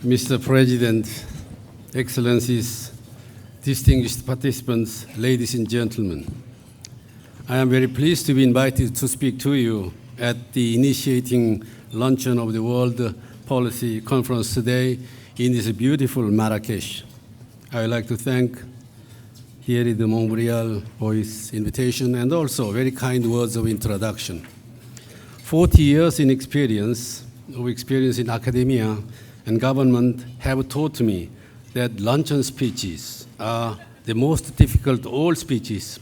Mr. President, Excellencies, distinguished participants, ladies and gentlemen, I am very pleased to be invited to speak to you at the initiating luncheon of the World Policy Conference today in this beautiful Marrakech. I would like to thank Thierry de Montbrial for his invitation and also very kind words of introduction. 40 years in experience in academia and government have taught me that luncheon speeches are the most difficult of all speeches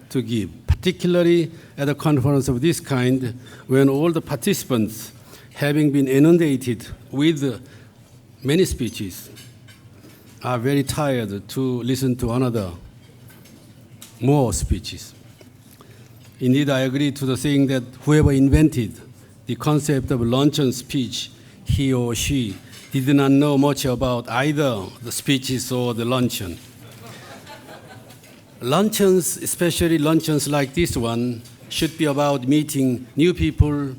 to give, particularly at a conference of this kind when all the participants, having been inundated with many speeches, are very tired to listen to more speeches. Indeed, I agree to the saying that whoever invented the concept of luncheon speech, he or she did not know much about either the speeches or the luncheon. Luncheons, especially luncheons like this one, should be about meeting new people,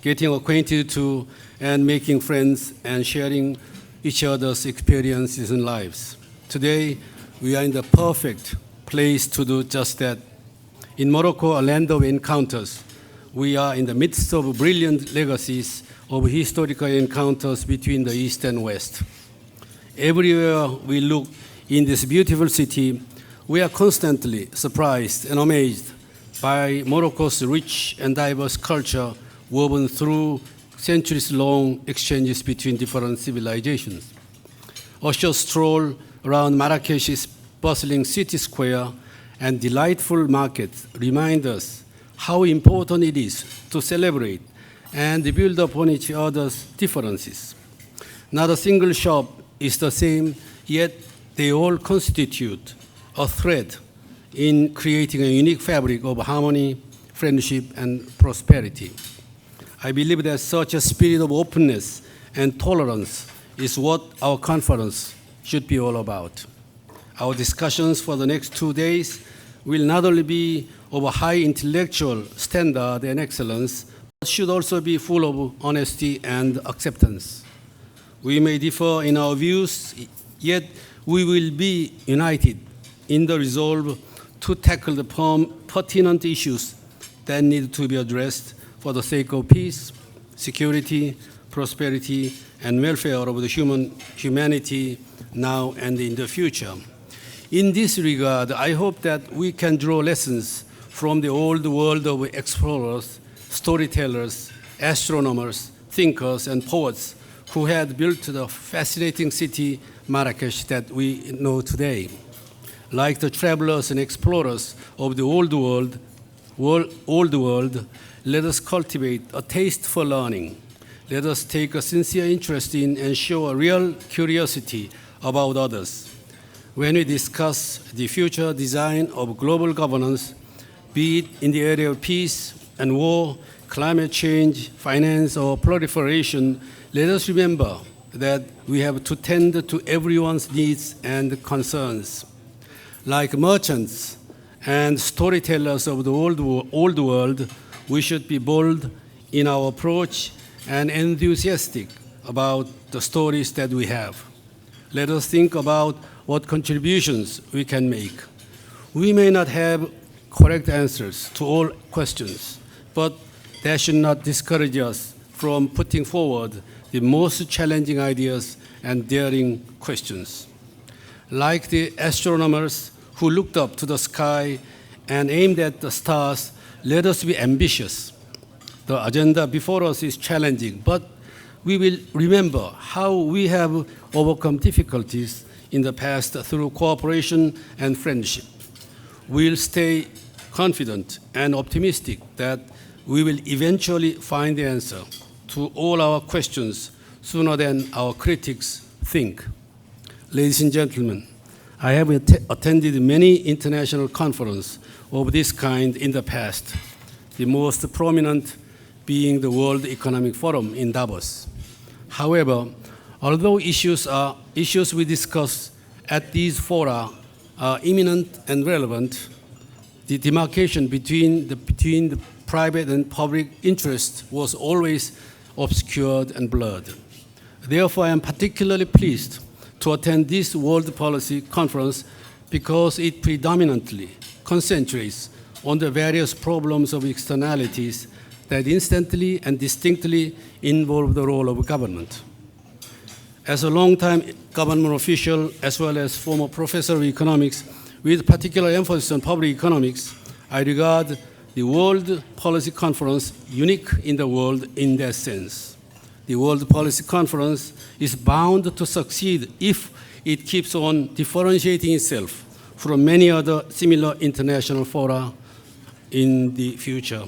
getting acquainted to, and making friends and sharing each other's experiences and lives. Today, we are in the perfect place to do just that. In Morocco, a land of encounters, we are in the midst of brilliant legacies of historical encounters between the East and West. Everywhere we look in this beautiful city, we are constantly surprised and amazed by Morocco's rich and diverse culture woven through centuries-long exchanges between different civilizations. A short stroll around Marrakech's bustling city square and delightful markets remind us how important it is to celebrate and build upon each other's differences. Not a single shop is the same, yet they all constitute a thread in creating a unique fabric of harmony, friendship, and prosperity. I believe that such a spirit of openness and tolerance is what our conference should be all about. Our discussions for the next 2 days will not only be of a high intellectual standard and excellence, but should also be full of honesty and acceptance. We may differ in our views, yet we will be united in the resolve to tackle the pertinent issues that need to be addressed for the sake of peace, security, prosperity, and welfare of the humanity now and in the future. In this regard, I hope that we can draw lessons from the old world of explorers, storytellers, astronomers, thinkers, and poets who had built the fascinating city Marrakech that we know today. Like the travelers and explorers of the old world, let us cultivate a taste for learning. Let us take a sincere interest in and show a real curiosity about others. When we discuss the future design of global governance, be it in the area of peace and war, climate change, finance, or proliferation, let us remember that we have to tend to everyone's needs and concerns. Like merchants and storytellers of the old world, we should be bold in our approach and enthusiastic about the stories that we have. Let us think about what contributions we can make. We may not have correct answers to all questions, but that should not discourage us from putting forward the most challenging ideas and daring questions. Like the astronomers who looked up to the sky and aimed at the stars, let us be ambitious. The agenda before us is challenging, but we will remember how we have overcome difficulties in the past through cooperation and friendship. We'll stay confident and optimistic that we will eventually find the answer to all our questions sooner than our critics think. Ladies and gentlemen, I have attended many international conferences of this kind in the past, the most prominent being the World Economic Forum in Davos. However, although issues we discuss at these fora are imminent and relevant, the demarcation between the private and public interest was always obscured and blurred. Therefore, I am particularly pleased to attend this World Policy Conference because it predominantly concentrates on the various problems of externalities that instantly and distinctly involve the role of government. As a long-time government official, as well as former professor of economics, with particular emphasis on public economics, I regard the World Policy Conference unique in the world in that sense. The World Policy Conference is bound to succeed if it keeps on differentiating itself from many other similar international fora in the future.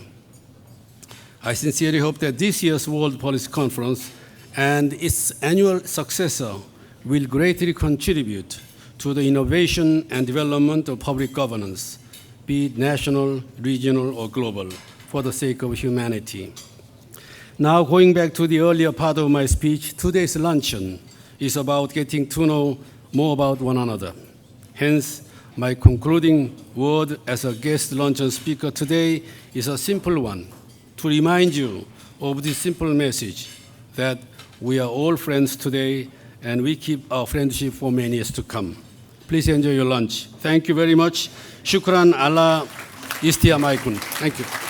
I sincerely hope that this year's World Policy Conference and its annual successor will greatly contribute to the innovation and development of public governance, be it national, regional, or global, for the sake of humanity. Now, going back to the earlier part of my speech, today's luncheon is about getting to know more about one another. Hence, my concluding word as a guest luncheon speaker today is a simple one, to remind you of this simple message that we are all friends today and we keep our friendship for many years to come. Please enjoy your lunch. Thank you very much. Shukran ala istiamaikun. Thank you.